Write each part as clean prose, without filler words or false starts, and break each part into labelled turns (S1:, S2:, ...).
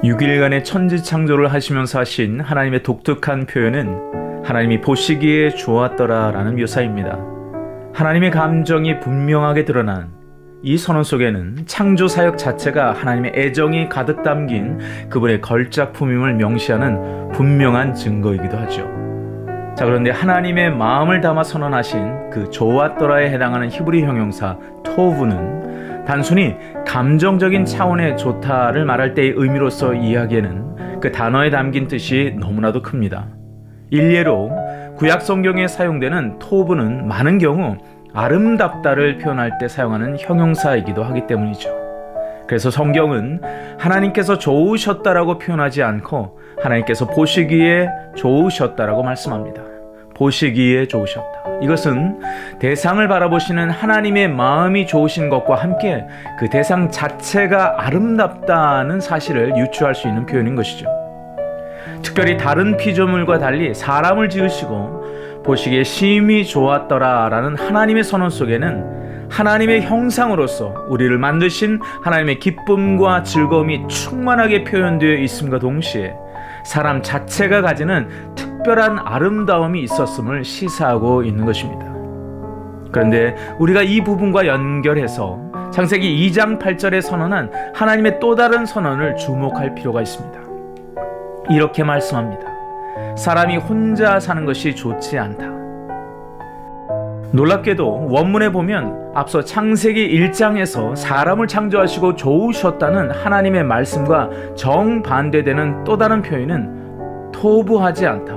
S1: 6일간의 천지창조를 하시면서 하신 하나님의 독특한 표현은 하나님이 보시기에 좋았더라 라는 묘사입니다. 하나님의 감정이 분명하게 드러난 이 선언 속에는 창조 사역 자체가 하나님의 애정이 가득 담긴 그분의 걸작품임을 명시하는 분명한 증거이기도 하죠. 자, 그런데 하나님의 마음을 담아 선언하신 그 좋았더라에 해당하는 히브리 형용사 토브는 단순히 감정적인 차원의 좋다를 말할 때의 의미로서 이야기에는 그 단어에 담긴 뜻이 너무나도 큽니다. 일례로 구약 성경에 사용되는 토브는 많은 경우 아름답다를 표현할 때 사용하는 형용사이기도 하기 때문이죠. 그래서 성경은 하나님께서 좋으셨다라고 표현하지 않고 하나님께서 보시기에 좋으셨다라고 말씀합니다. 보시기에 좋으셨다. 이것은 대상을 바라보시는 하나님의 마음이 좋으신 것과 함께 그 대상 자체가 아름답다는 사실을 유추할 수 있는 표현인 것이죠. 특별히 다른 피조물과 달리 사람을 지으시고 보시기에 심히 좋았더라라는 하나님의 선언 속에는 하나님의 형상으로서 우리를 만드신 하나님의 기쁨과 즐거움이 충만하게 표현되어 있음과 동시에 사람 자체가 가지는 특별한 아름다움이 있었음을 시사하고 있는 것입니다. 그런데 우리가 이 부분과 연결해서 창세기 2장 8절에 선언한 하나님의 또 다른 선언을 주목할 필요가 있습니다. 이렇게 말씀합니다. 사람이 혼자 사는 것이 좋지 않다. 놀랍게도 원문에 보면 앞서 창세기 1장에서 사람을 창조하시고 좋으셨다는 하나님의 말씀과 정반대되는 또 다른 표현은 토부하지 않다,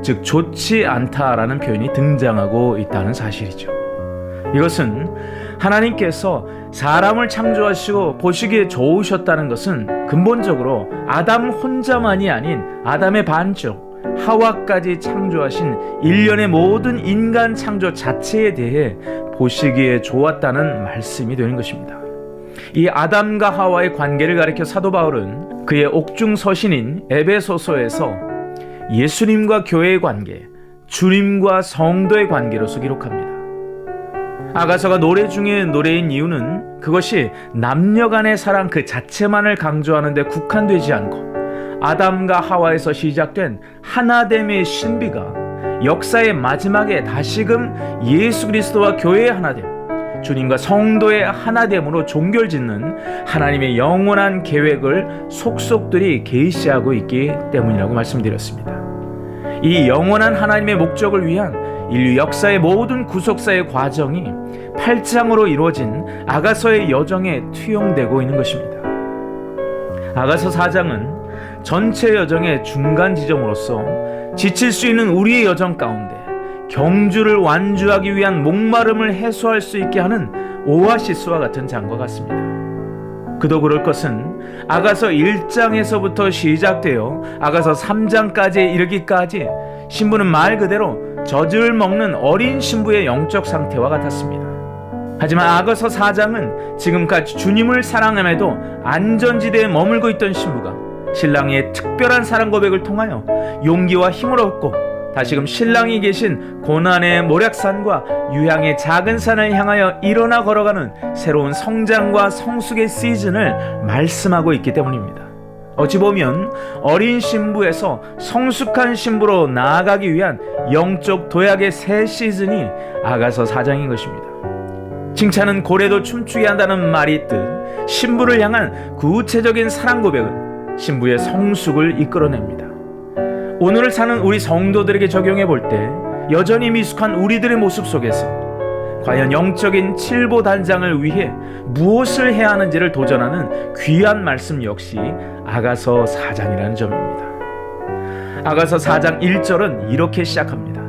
S1: 즉 좋지 않다라는 표현이 등장하고 있다는 사실이죠. 이것은 하나님께서 사람을 창조하시고 보시기에 좋으셨다는 것은 근본적으로 아담 혼자만이 아닌 아담의 반쪽 하와까지 창조하신 일련의 모든 인간 창조 자체에 대해 보시기에 좋았다는 말씀이 되는 것입니다. 이 아담과 하와의 관계를 가리켜 사도 바울은 그의 옥중 서신인 에베소서에서 예수님과 교회의 관계, 주님과 성도의 관계로서 기록합니다. 아가서가 노래 중에 노래인 이유는 그것이 남녀 간의 사랑 그 자체만을 강조하는 데 국한되지 않고 아담과 하와에서 시작된 하나됨의 신비가 역사의 마지막에 다시금 예수 그리스도와 교회의 하나됨, 주님과 성도의 하나됨으로 종결짓는 하나님의 영원한 계획을 속속들이 계시하고 있기 때문이라고 말씀드렸습니다. 이 영원한 하나님의 목적을 위한 인류 역사의 모든 구속사의 과정이 8장으로 이루어진 아가서의 여정에 투영되고 있는 것입니다. 아가서 4장은 전체 여정의 중간 지점으로서 지칠 수 있는 우리의 여정 가운데 경주를 완주하기 위한 목마름을 해소할 수 있게 하는 오아시스와 같은 장과 같습니다. 그도 그럴 것은 아가서 1장에서부터 시작되어 아가서 3장까지 이르기까지 신부는 말 그대로 젖을 먹는 어린 신부의 영적 상태와 같았습니다. 하지만 아가서 4장은 지금까지 주님을 사랑함에도 안전지대에 머물고 있던 신부가 신랑의 특별한 사랑 고백을 통하여 용기와 힘을 얻고 다시금 신랑이 계신 고난의 모략산과 유향의 작은 산을 향하여 일어나 걸어가는 새로운 성장과 성숙의 시즌을 말씀하고 있기 때문입니다. 어찌 보면 어린 신부에서 성숙한 신부로 나아가기 위한 영적 도약의 새 시즌이 아가서 4장인 것입니다. 칭찬은 고래도 춤추게 한다는 말이 있듯 신부를 향한 구체적인 사랑 고백은 신부의 성숙을 이끌어냅니다. 오늘을 사는 우리 성도들에게 적용해 볼 때 여전히 미숙한 우리들의 모습 속에서 과연 영적인 칠보단장을 위해 무엇을 해야 하는지를 도전하는 귀한 말씀 역시 아가서 4장이라는 점입니다. 아가서 4장 1절은 이렇게 시작합니다.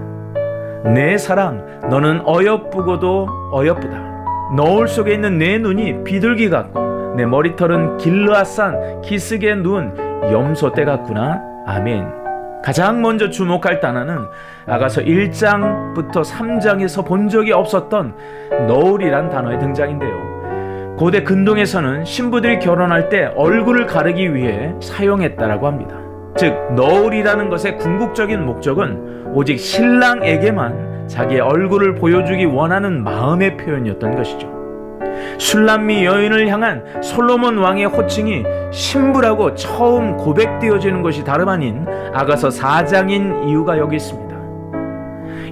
S1: 내 사랑 너는 어여쁘고도 어여쁘다. 너울 속에 있는 내 눈이 비둘기 같고 내 머리털은 길르앗산 기슭에 누운 염소떼 같구나. 아멘. 가장 먼저 주목할 단어는 아가서 1장부터 3장에서 본 적이 없었던 너울이란 단어의 등장인데요. 고대 근동에서는 신부들이 결혼할 때 얼굴을 가리기 위해 사용했다라고 합니다. 즉 너울이라는 것의 궁극적인 목적은 오직 신랑에게만 자기의 얼굴을 보여주기 원하는 마음의 표현이었던 것이죠. 술람미 여인을 향한 솔로몬 왕의 호칭이 신부라고 처음 고백되어지는 것이 다름 아닌 아가서 4장인 이유가 여기 있습니다.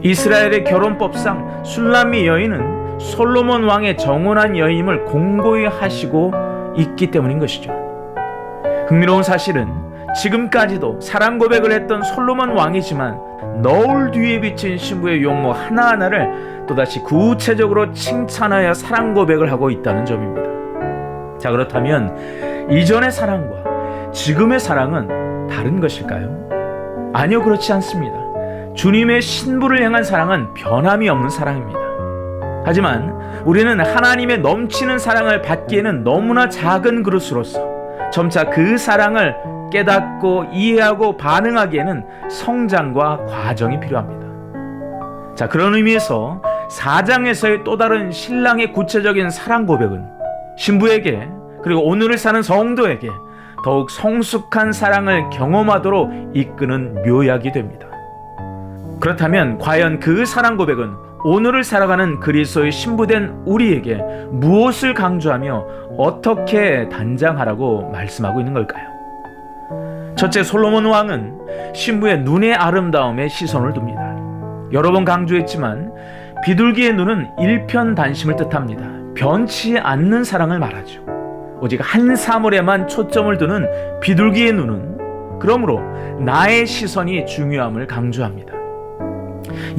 S1: 이스라엘의 결혼법상 술람미 여인은 솔로몬 왕의 정혼한 여인임을 공고히 하시고 있기 때문인 것이죠. 흥미로운 사실은 지금까지도 사랑 고백을 했던 솔로몬 왕이지만 너울 뒤에 비친 신부의 용모 하나하나를 또다시 구체적으로 칭찬하여 사랑 고백을 하고 있다는 점입니다. 자, 그렇다면 이전의 사랑과 지금의 사랑은 다른 것일까요? 아니요, 그렇지 않습니다. 주님의 신부를 향한 사랑은 변함이 없는 사랑입니다. 하지만 우리는 하나님의 넘치는 사랑을 받기에는 너무나 작은 그릇으로서 점차 그 사랑을 깨닫고 이해하고 반응하기에는 성장과 과정이 필요합니다. 자, 그런 의미에서 4장에서의 또 다른 신랑의 구체적인 사랑 고백은 신부에게 그리고 오늘을 사는 성도에게 더욱 성숙한 사랑을 경험하도록 이끄는 묘약이 됩니다. 그렇다면 과연 그 사랑 고백은 오늘을 살아가는 그리스도의 신부된 우리에게 무엇을 강조하며 어떻게 단장하라고 말씀하고 있는 걸까요? 첫째, 솔로몬 왕은 신부의 눈의 아름다움에 시선을 둡니다. 여러 번 강조했지만 비둘기의 눈은 일편단심을 뜻합니다. 변치 않는 사랑을 말하죠. 오직 한 사물에만 초점을 두는 비둘기의 눈은 그러므로 나의 시선이 중요함을 강조합니다.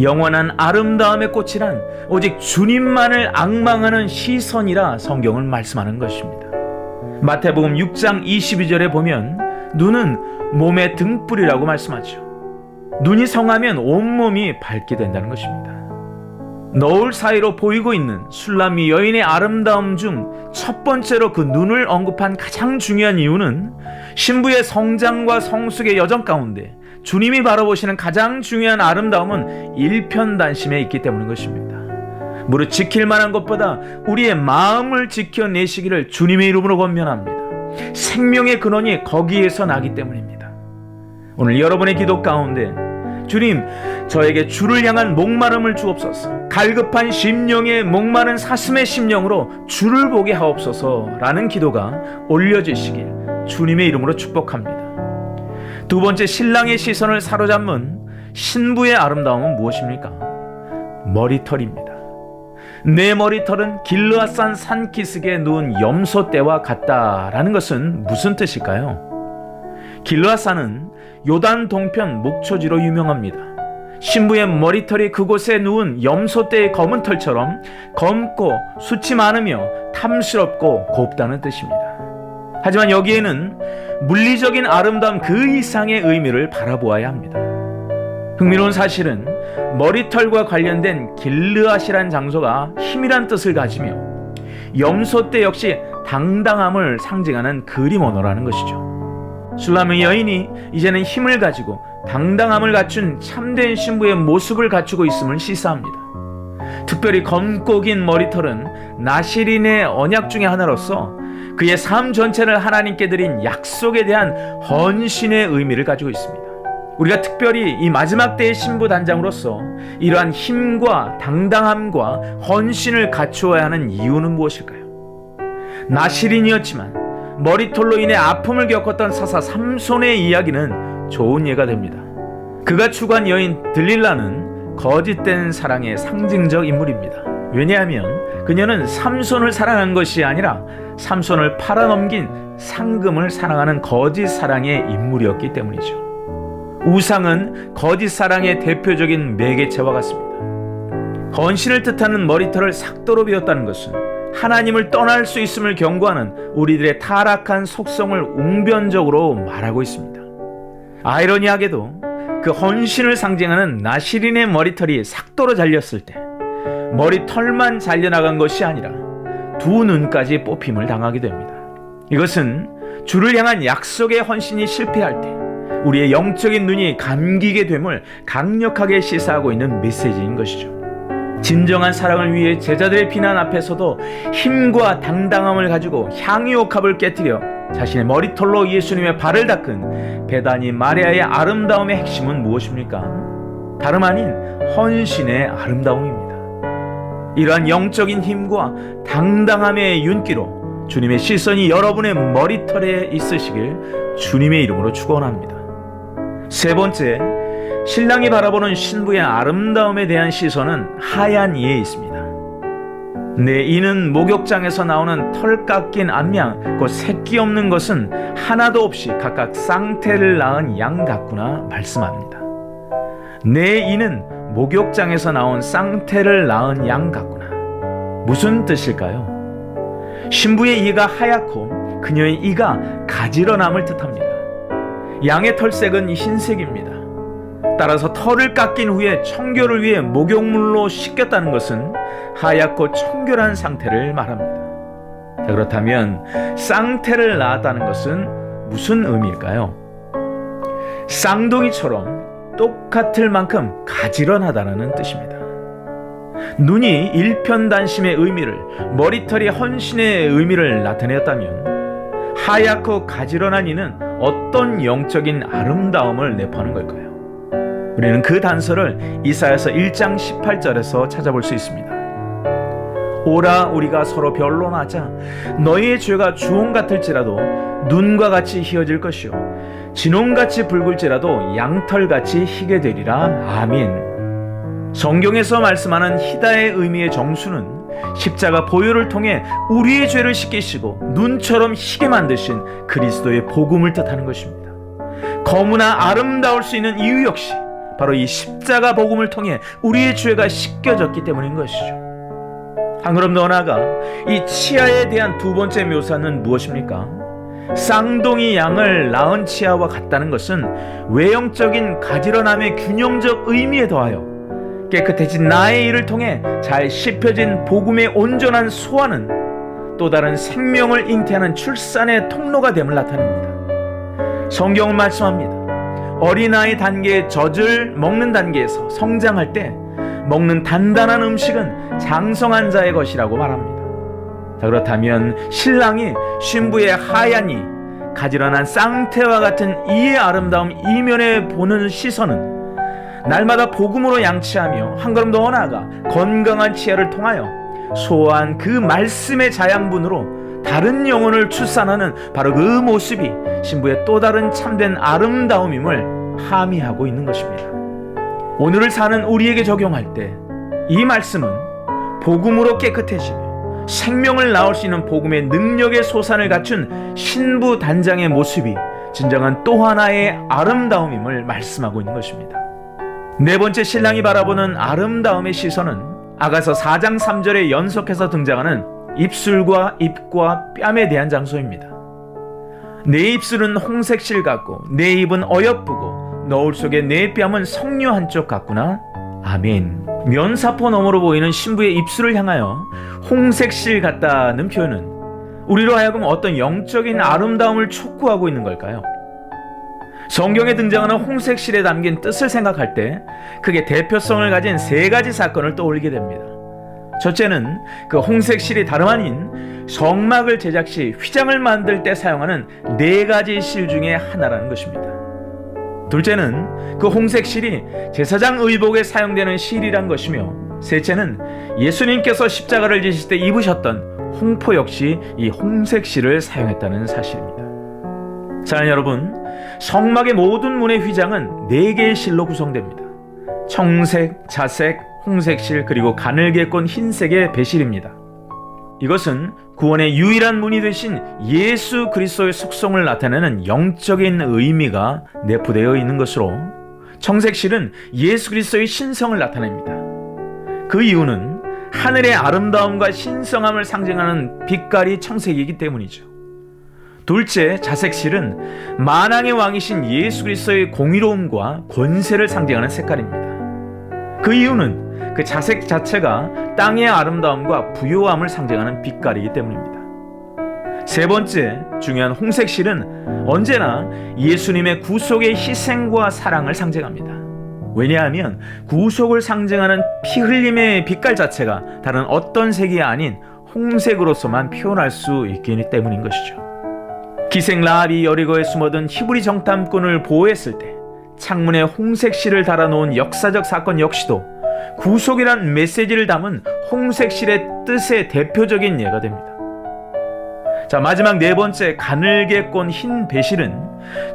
S1: 영원한 아름다움의 꽃이란 오직 주님만을 앙망하는 시선이라 성경은 말씀하는 것입니다. 마태복음 6장 22절에 보면 눈은 몸의 등불이라고 말씀하죠. 눈이 성하면 온몸이 밝게 된다는 것입니다. 너울 사이로 보이고 있는 술람미 여인의 아름다움 중 첫 번째로 그 눈을 언급한 가장 중요한 이유는 신부의 성장과 성숙의 여정 가운데 주님이 바라보시는 가장 중요한 아름다움은 일편단심에 있기 때문인 것입니다. 무릇 지킬 만한 것보다 우리의 마음을 지켜내시기를 주님의 이름으로 권면합니다. 생명의 근원이 거기에서 나기 때문입니다. 오늘 여러분의 기도 가운데 주님, 저에게 주를 향한 목마름을 주옵소서, 갈급한 심령에 목마른 사슴의 심령으로 주를 보게 하옵소서 라는 기도가 올려지시길 주님의 이름으로 축복합니다. 두 번째, 신랑의 시선을 사로잡는 신부의 아름다움은 무엇입니까? 머리털입니다. 내 머리털은 길르앗산 산기슭에 누운 염소떼와 같다라는 것은 무슨 뜻일까요? 길르앗산은 요단 동편 목초지로 유명합니다. 신부의 머리털이 그곳에 누운 염소떼의 검은 털처럼 검고 숱이 많으며 탐스럽고 곱다는 뜻입니다. 하지만 여기에는 물리적인 아름다움 그 이상의 의미를 바라보아야 합니다. 흥미로운 사실은 머리털과 관련된 길르앗이란 장소가 힘이란 뜻을 가지며 염소떼 역시 당당함을 상징하는 그림 언어라는 것이죠. 술람미 여인이 이제는 힘을 가지고 당당함을 갖춘 참된 신부의 모습을 갖추고 있음을 시사합니다. 특별히 검고 긴 머리털은 나시린의 언약 중의 하나로서 그의 삶 전체를 하나님께 드린 약속에 대한 헌신의 의미를 가지고 있습니다. 우리가 특별히 이 마지막 때의 신부 단장으로서 이러한 힘과 당당함과 헌신을 갖추어야 하는 이유는 무엇일까요? 나시린이었지만 머리털로 인해 아픔을 겪었던 사사 삼손의 이야기는 좋은 예가 됩니다. 그가 추구한 여인 들릴라는 거짓된 사랑의 상징적 인물입니다. 왜냐하면 그녀는 삼손을 사랑한 것이 아니라 삼손을 팔아넘긴 상금을 사랑하는 거짓 사랑의 인물이었기 때문이죠. 우상은 거짓 사랑의 대표적인 매개체와 같습니다. 헌신을 뜻하는 머리털을 삭도로 베었다는 것은 하나님을 떠날 수 있음을 경고하는 우리들의 타락한 속성을 웅변적으로 말하고 있습니다. 아이러니하게도 그 헌신을 상징하는 나시린의 머리털이 삭도로 잘렸을 때 머리털만 잘려나간 것이 아니라 두 눈까지 뽑힘을 당하게 됩니다. 이것은 주를 향한 약속의 헌신이 실패할 때 우리의 영적인 눈이 감기게 됨을 강력하게 시사하고 있는 메시지인 것이죠. 진정한 사랑을 위해 제자들의 비난 앞에서도 힘과 당당함을 가지고 향유옥합을 깨뜨려 자신의 머리털로 예수님의 발을 닦은 베다니 마리아의 아름다움의 핵심은 무엇입니까? 다름 아닌 헌신의 아름다움입니다. 이러한 영적인 힘과 당당함의 윤기로 주님의 시선이 여러분의 머리털에 있으시길 주님의 이름으로 축원합니다. 세 번째, 신랑이 바라보는 신부의 아름다움에 대한 시선은 하얀 이에 있습니다. 내 이는 목욕장에서 나오는 털 깎인 암양, 그 새끼 없는 것은 하나도 없이 각각 쌍태를 낳은 양 같구나 말씀합니다. 내 이는 목욕장에서 나온 쌍태를 낳은 양 같구나. 무슨 뜻일까요? 신부의 이가 하얗고 그녀의 이가 가지런함을 뜻합니다. 양의 털색은 흰색입니다. 따라서 털을 깎인 후에 청결을 위해 목욕물로 씻겼다는 것은 하얗고 청결한 상태를 말합니다. 자, 그렇다면 쌍태를 낳았다는 것은 무슨 의미일까요? 쌍둥이처럼 똑같을 만큼 가지런하다는 뜻입니다. 눈이 일편단심의 의미를, 머리털이 헌신의 의미를 나타내었다면 하얗고 가지런한 이는 어떤 영적인 아름다움을 내포하는 걸까요? 우리는 그 단서를 이사야서 1장 18절에서 찾아볼 수 있습니다. 오라 우리가 서로 변론하자. 너희의 죄가 주홍 같을지라도 눈과 같이 희어질 것이요 진홍같이 붉을지라도 양털같이 희게 되리라. 아멘. 성경에서 말씀하는 희다의 의미의 정수는 십자가 보혈을 통해 우리의 죄를 씻기시고 눈처럼 희게 만드신 그리스도의 복음을 뜻하는 것입니다. 거무나 아름다울 수 있는 이유 역시 바로 이 십자가 복음을 통해 우리의 죄가 씻겨졌기 때문인 것이죠. 한 걸음 더 나아가 이 치아에 대한 두 번째 묘사는 무엇입니까? 쌍둥이 양을 낳은 치아와 같다는 것은 외형적인 가지런함의 균형적 의미에 더하여 깨끗해진 나의 이를 통해 잘 씹혀진 복음의 온전한 소화는 또 다른 생명을 잉태하는 출산의 통로가 됨을 나타냅니다. 성경은 말씀합니다. 어린아이 단계의 젖을 먹는 단계에서 성장할 때 먹는 단단한 음식은 장성한 자의 것이라고 말합니다. 자, 그렇다면 신랑이 신부의 하얀 이, 가지런한 쌍태와 같은 이의 아름다움 이면에 보는 시선은 날마다 복음으로 양치하며 한 걸음 더 나아가 건강한 치아를 통하여 소화한 그 말씀의 자양분으로 다른 영혼을 출산하는 바로 그 모습이 신부의 또 다른 참된 아름다움임을 함의하고 있는 것입니다. 오늘을 사는 우리에게 적용할 때 이 말씀은 복음으로 깨끗해지며 생명을 낳을 수 있는 복음의 능력의 소산을 갖춘 신부 단장의 모습이 진정한 또 하나의 아름다움임을 말씀하고 있는 것입니다. 네 번째, 신랑이 바라보는 아름다움의 시선은 아가서 4장 3절에 연속해서 등장하는 입술과 입과 뺨에 대한 장소입니다. 내 입술은 홍색실 같고 내 입은 어여쁘고 너울 속에 내 뺨은 석류 한쪽 같구나. 아멘. 면사포 너머로 보이는 신부의 입술을 향하여 홍색실 같다는 표현은 우리로 하여금 어떤 영적인 아름다움을 촉구하고 있는 걸까요? 성경에 등장하는 홍색실에 담긴 뜻을 생각할 때 크게 대표성을 가진 세 가지 사건을 떠올리게 됩니다. 첫째는 그 홍색실이 다름 아닌 성막을 제작 시 휘장을 만들 때 사용하는 네 가지 실 중에 하나라는 것입니다. 둘째는 그 홍색실이 제사장 의복에 사용되는 실이란 것이며, 셋째는 예수님께서 십자가를 지실 때 입으셨던 홍포 역시 이 홍색실을 사용했다는 사실입니다. 사랑하는 여러분, 성막의 모든 문의 휘장은 네 개의 실로 구성됩니다. 청색, 자색, 홍색실, 그리고 가늘게 꼰 흰색의 배실입니다. 이것은 구원의 유일한 문이 되신 예수 그리스도의 속성을 나타내는 영적인 의미가 내포되어 있는 것으로, 청색실은 예수 그리스도의 신성을 나타냅니다. 그 이유는 하늘의 아름다움과 신성함을 상징하는 빛깔이 청색이기 때문이죠. 둘째, 자색실은 만왕의 왕이신 예수 그리스도의 공의로움과 권세를 상징하는 색깔입니다. 그 이유는 그 자색 자체가 땅의 아름다움과 부요함을 상징하는 빛깔이기 때문입니다. 세 번째, 중요한 홍색실은 언제나 예수님의 구속의 희생과 사랑을 상징합니다. 왜냐하면 구속을 상징하는 피 흘림의 빛깔 자체가 다른 어떤 색이 아닌 홍색으로서만 표현할 수 있기 때문인 것이죠. 기생 라합이 여리고에 숨어든 히브리 정탐꾼을 보호했을 때 창문에 홍색 실을 달아놓은 역사적 사건 역시도 구속이란 메시지를 담은 홍색실의 뜻의 대표적인 예가 됩니다. 자, 마지막 네 번째, 가늘게 꼰 흰 배실은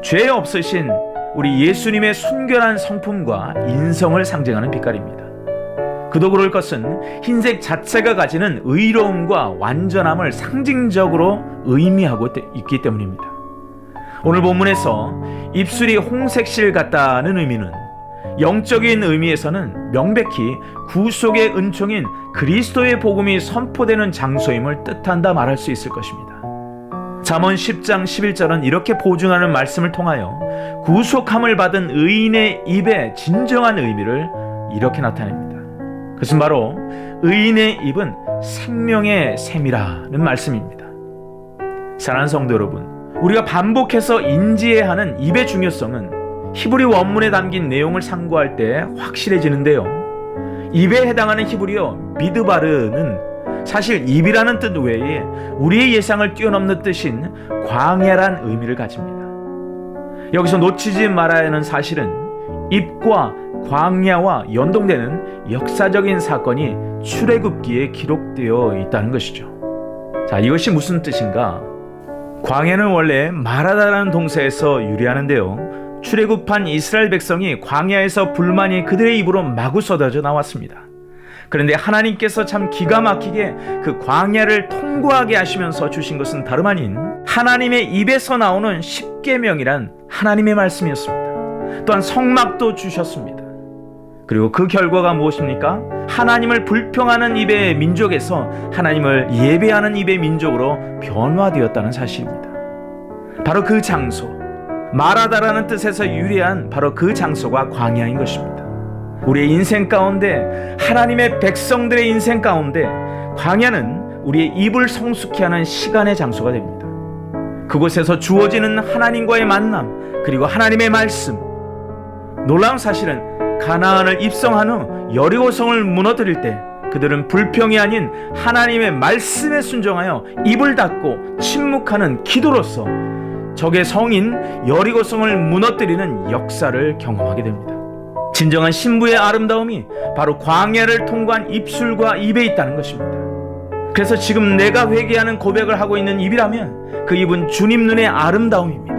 S1: 죄 없으신 우리 예수님의 순결한 성품과 인성을 상징하는 빛깔입니다. 그도 그럴 것은 흰색 자체가 가지는 의로움과 완전함을 상징적으로 의미하고 있기 때문입니다. 오늘 본문에서 입술이 홍색실 같다는 의미는 영적인 의미에서는 명백히 구속의 은총인 그리스도의 복음이 선포되는 장소임을 뜻한다 말할 수 있을 것입니다. 잠언 10장 11절은 이렇게 보증하는 말씀을 통하여 구속함을 받은 의인의 입의 진정한 의미를 이렇게 나타냅니다. 그것은 바로 의인의 입은 생명의 샘이라는 말씀입니다. 사랑하는 성도 여러분, 우리가 반복해서 인지해야 하는 입의 중요성은 히브리 원문에 담긴 내용을 상고할 때 확실해지는데요. 입에 해당하는 히브리어 미드바르는 사실 입이라는 뜻 외에 우리의 예상을 뛰어넘는 뜻인 광야란 의미를 가집니다. 여기서 놓치지 말아야 하는 사실은 입과 광야와 연동되는 역사적인 사건이 출애굽기에 기록되어 있다는 것이죠. 자, 이것이 무슨 뜻인가? 광야는 원래 마라다라는 동사에서 유래하는데요. 출애굽한 이스라엘 백성이 광야에서 불만이 그들의 입으로 마구 쏟아져 나왔습니다. 그런데 하나님께서 참 기가 막히게 그 광야를 통과하게 하시면서 주신 것은 다름 아닌 하나님의 입에서 나오는 십계명이란 하나님의 말씀이었습니다. 또한 성막도 주셨습니다. 그리고 그 결과가 무엇입니까? 하나님을 불평하는 입의 민족에서 하나님을 예배하는 입의 민족으로 변화되었다는 사실입니다. 바로 그 장소, 마라다라는 뜻에서 유래한 바로 그 장소가 광야인 것입니다. 우리의 인생 가운데, 하나님의 백성들의 인생 가운데 광야는 우리의 입을 성숙케 하는 시간의 장소가 됩니다. 그곳에서 주어지는 하나님과의 만남, 그리고 하나님의 말씀. 놀라운 사실은 가나안을 입성한 후 여리고성을 무너뜨릴 때 그들은 불평이 아닌 하나님의 말씀에 순종하여 입을 닫고 침묵하는 기도로서 적의 성인 여리고성을 무너뜨리는 역사를 경험하게 됩니다. 진정한 신부의 아름다움이 바로 광야를 통과한 입술과 입에 있다는 것입니다. 그래서 지금 내가 회개하는 고백을 하고 있는 입이라면 그 입은 주님 눈의 아름다움입니다.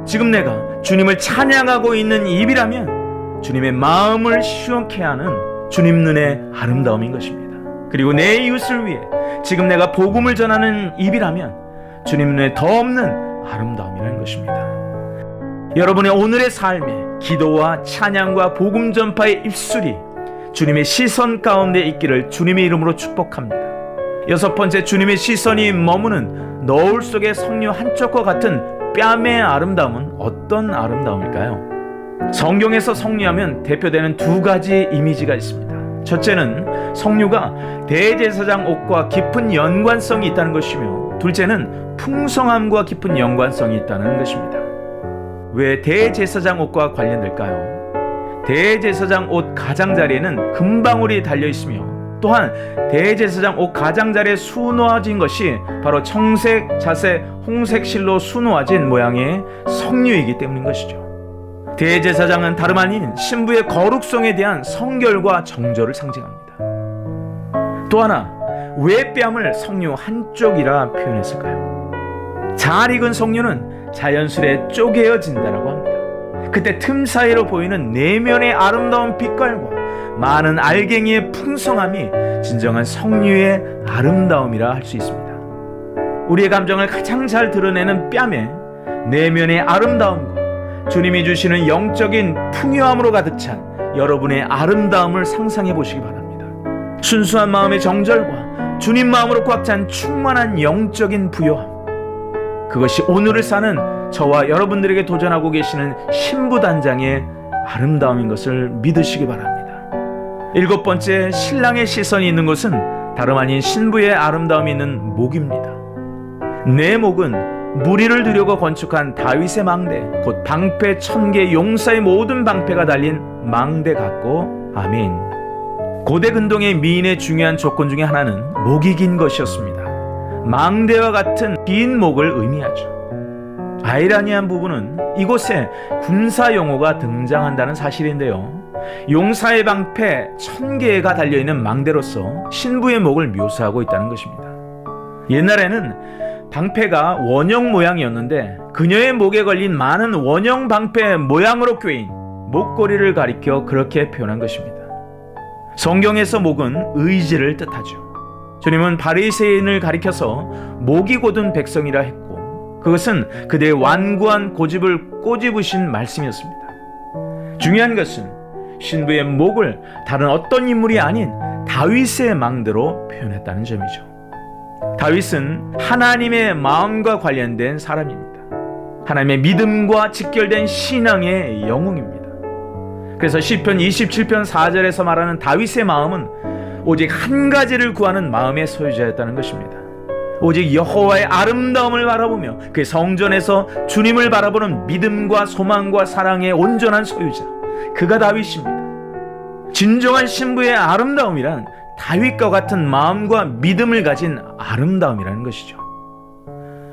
S1: 지금 내가 주님을 찬양하고 있는 입이라면 주님의 마음을 시원케 하는 주님 눈의 아름다움인 것입니다. 그리고 내 이웃을 위해 지금 내가 복음을 전하는 입이라면 주님 눈에 더 없는 아름다움이라는 것입니다. 여러분의 오늘의 삶에 기도와 찬양과 복음 전파의 입술이 주님의 시선 가운데 있기를 주님의 이름으로 축복합니다. 여섯 번째, 주님의 시선이 머무는 너울 속의 석류 한쪽과 같은 뺨의 아름다움은 어떤 아름다움일까요? 성경에서 석류하면 대표되는 두 가지 이미지가 있습니다. 첫째는 석류가 대제사장 옷과 깊은 연관성이 있다는 것이며, 둘째는 풍성함과 깊은 연관성이 있다는 것입니다. 왜 대제사장 옷과 관련될까요? 대제사장 옷 가장자리에는 금방울이 달려 있으며, 또한 대제사장 옷 가장자리에 수놓아진 것이 바로 청색, 자색, 홍색 실로 수놓아진 모양의 석류이기 때문인 것이죠. 대제사장은 다름 아닌 신부의 거룩성에 대한 성결과 정절을 상징합니다. 또 하나, 왜 뺨을 석류 한쪽이라 표현했을까요? 잘 익은 석류는 자연스레 쪼개어진다라고 합니다. 그때 틈 사이로 보이는 내면의 아름다운 빛깔과 많은 알갱이의 풍성함이 진정한 석류의 아름다움이라 할 수 있습니다. 우리의 감정을 가장 잘 드러내는 뺨에 내면의 아름다움과 주님이 주시는 영적인 풍요함으로 가득 찬 여러분의 아름다움을 상상해 보시기 바랍니다. 순수한 마음의 정절과 주님 마음으로 꽉 찬 충만한 영적인 부요함, 그것이 오늘을 사는 저와 여러분들에게 도전하고 계시는 신부단장의 아름다움인 것을 믿으시기 바랍니다. 일곱 번째, 신랑의 시선이 있는 곳은 다름 아닌 신부의 아름다움이 있는 목입니다. 내 목은 무리를 두려고 건축한 다윗의 망대, 곧 방패 1000개 용사의 모든 방패가 달린 망대 같고, 아멘. 고대 근동의 미인의 중요한 조건 중에 하나는 목이 긴 것이었습니다. 망대와 같은 긴 목을 의미하죠. 아이러니한 부분은 이곳에 군사 용어가 등장한다는 사실인데요. 용사의 방패 1000개가 달려있는 망대로서 신부의 목을 묘사하고 있다는 것입니다. 옛날에는 방패가 원형 모양이었는데 그녀의 목에 걸린 많은 원형 방패 모양으로 꿰인 목걸이를 가리켜 그렇게 표현한 것입니다. 성경에서 목은 의지를 뜻하죠. 주님은 바리새인을 가리켜서 목이 곧은 백성이라 했고, 그것은 그들의 완고한 고집을 꼬집으신 말씀이었습니다. 중요한 것은 신부의 목을 다른 어떤 인물이 아닌 다윗의 망대로 표현했다는 점이죠. 다윗은 하나님의 마음과 관련된 사람입니다. 하나님의 믿음과 직결된 신앙의 영웅입니다. 그래서 시편 27편 4절에서 말하는 다윗의 마음은 오직 한 가지를 구하는 마음의 소유자였다는 것입니다. 오직 여호와의 아름다움을 바라보며 그 성전에서 주님을 바라보는 믿음과 소망과 사랑의 온전한 소유자, 그가 다윗입니다. 진정한 신부의 아름다움이란 다윗과 같은 마음과 믿음을 가진 아름다움이라는 것이죠.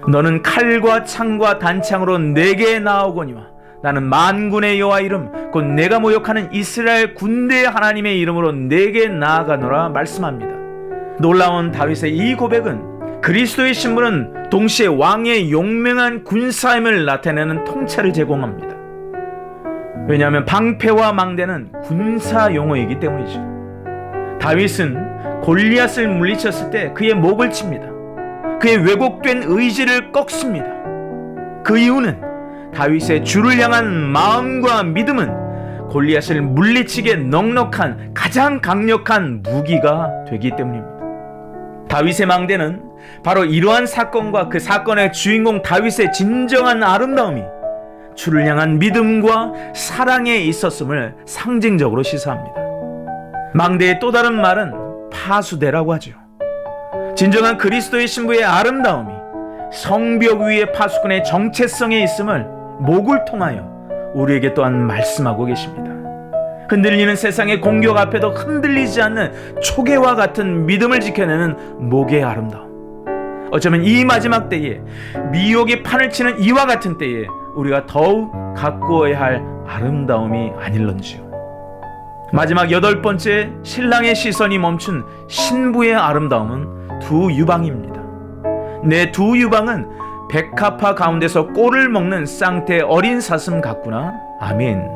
S1: 너는 칼과 창과 단창으로 내게 나아오거니와 나는 만군의 여호와 이름 곧 내가 모욕하는 이스라엘 군대의 하나님의 이름으로 내게 나아가노라 말씀합니다. 놀라운 다윗의 이 고백은 그리스도의 신부는 동시에 왕의 용맹한 군사임을 나타내는 통찰을 제공합니다. 왜냐하면 방패와 망대는 군사 용어이기 때문이죠. 다윗은 골리앗을 물리쳤을 때 그의 목을 칩니다. 그의 왜곡된 의지를 꺾습니다. 그 이유는 다윗의 주를 향한 마음과 믿음은 골리앗을 물리치게 넉넉한 가장 강력한 무기가 되기 때문입니다. 다윗의 망대는 바로 이러한 사건과 그 사건의 주인공 다윗의 진정한 아름다움이 주를 향한 믿음과 사랑에 있었음을 상징적으로 시사합니다. 망대의 또 다른 말은 파수대라고 하죠. 진정한 그리스도의 신부의 아름다움이 성벽 위의 파수꾼의 정체성에 있음을 목을 통하여 우리에게 또한 말씀하고 계십니다. 흔들리는 세상의 공격 앞에도 흔들리지 않는 초계와 같은 믿음을 지켜내는 목의 아름다움. 어쩌면 이 마지막 때에 미혹이 판을 치는 이와 같은 때에 우리가 더욱 가꾸어야 할 아름다움이 아닐런지요. 마지막 8번째 신랑의 시선이 멈춘 신부의 아름다움은 두 유방입니다. 내 두 유방은 백합화 가운데서 꼴을 먹는 쌍태 어린 사슴 같구나. 아멘.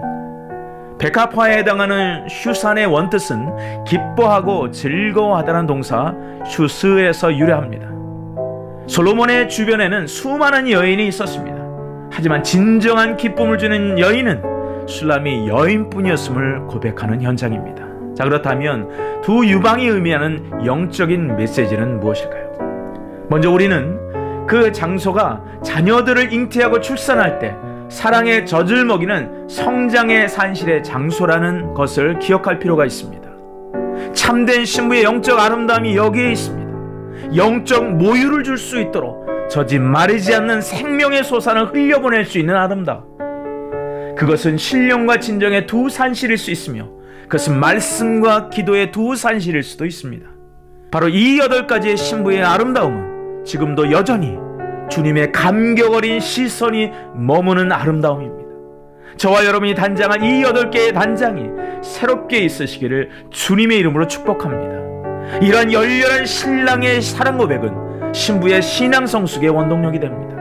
S1: 백합화에 해당하는 슈산의 원뜻은 기뻐하고 즐거워하다는 동사 슈스에서 유래합니다. 솔로몬의 주변에는 수많은 여인이 있었습니다. 하지만 진정한 기쁨을 주는 여인은 슐람이 여인뿐이었음을 고백하는 현장입니다. 자, 그렇다면 두 유방이 의미하는 영적인 메시지는 무엇일까요? 먼저 우리는 그 장소가 자녀들을 잉태하고 출산할 때 사랑의 젖을 먹이는 성장의 산실의 장소라는 것을 기억할 필요가 있습니다. 참된 신부의 영적 아름다움이 여기에 있습니다. 영적 모유를 줄 수 있도록 젖이 마르지 않는 생명의 솟아를 흘려보낼 수 있는 아름다움. 그것은 신령과 진정의 두 산실일 수 있으며 그것은 말씀과 기도의 두 산실일 수도 있습니다. 바로 이 8가지의 신부의 아름다움은 지금도 여전히 주님의 감격 어린 시선이 머무는 아름다움입니다. 저와 여러분이 단장한 이 8개의 단장이 새롭게 있으시기를 주님의 이름으로 축복합니다. 이러한 열렬한 신랑의 사랑 고백은 신부의 신앙 성숙의 원동력이 됩니다.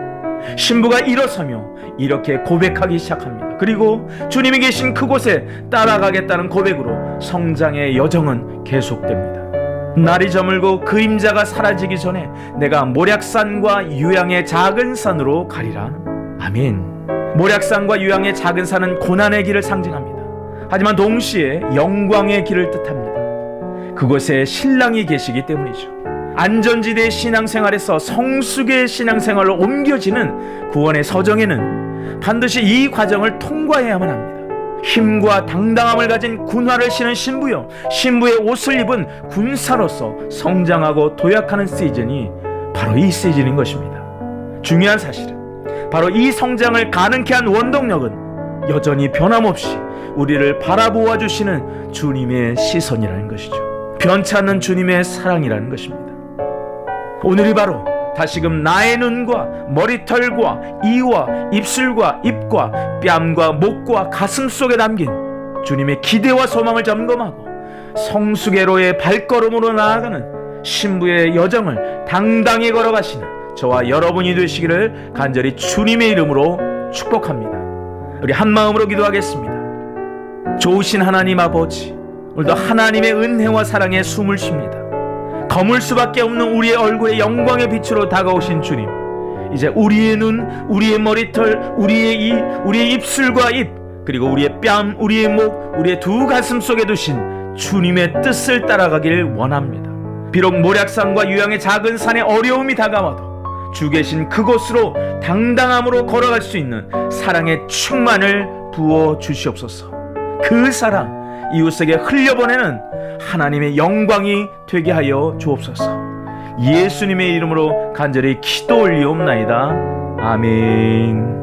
S1: 신부가 일어서며 이렇게 고백하기 시작합니다. 그리고 주님이 계신 그곳에 따라가겠다는 고백으로 성장의 여정은 계속됩니다. 날이 저물고 그림자가 사라지기 전에 내가 모략산과 유양의 작은 산으로 가리라. 아멘. 모략산과 유양의 작은 산은 고난의 길을 상징합니다. 하지만 동시에 영광의 길을 뜻합니다. 그곳에 신랑이 계시기 때문이죠. 안전지대의 신앙생활에서 성숙의 신앙생활로 옮겨지는 구원의 서정에는 반드시 이 과정을 통과해야만 합니다. 힘과 당당함을 가진 군화를 신은 신부요, 신부의 옷을 입은 군사로서 성장하고 도약하는 시즌이 바로 이 시즌인 것입니다. 중요한 사실은 바로 이 성장을 가능케 한 원동력은 여전히 변함없이 우리를 바라보아 주시는 주님의 시선이라는 것이죠. 변찮는 주님의 사랑이라는 것입니다. 오늘이 바로 다시금 나의 눈과 머리털과 이와 입술과 입과 뺨과 목과 가슴 속에 담긴 주님의 기대와 소망을 점검하고 성수계로의 발걸음으로 나아가는 신부의 여정을 당당히 걸어가시는 저와 여러분이 되시기를 간절히 주님의 이름으로 축복합니다. 우리 한마음으로 기도하겠습니다. 좋으신 하나님 아버지, 오늘도 하나님의 은혜와 사랑에 숨을 쉽니다. 거물 수밖에 없는 우리의 얼굴에 영광의 빛으로 다가오신 주님, 이제 우리의 눈, 우리의 머리털, 우리의 이, 우리의 입술과 입, 그리고 우리의 뺨, 우리의 목, 우리의 두 가슴 속에 두신 주님의 뜻을 따라가길 원합니다. 비록 모략산과 유양의 작은 산에 어려움이 다가와도 주 계신 그곳으로 당당함으로 걸어갈 수 있는 사랑의 충만을 부어 주시옵소서. 그 사랑 이웃에게 흘려보내는 하나님의 영광이 되게 하여 주옵소서. 예수님의 이름으로 간절히 기도 올리옵나이다. 아멘.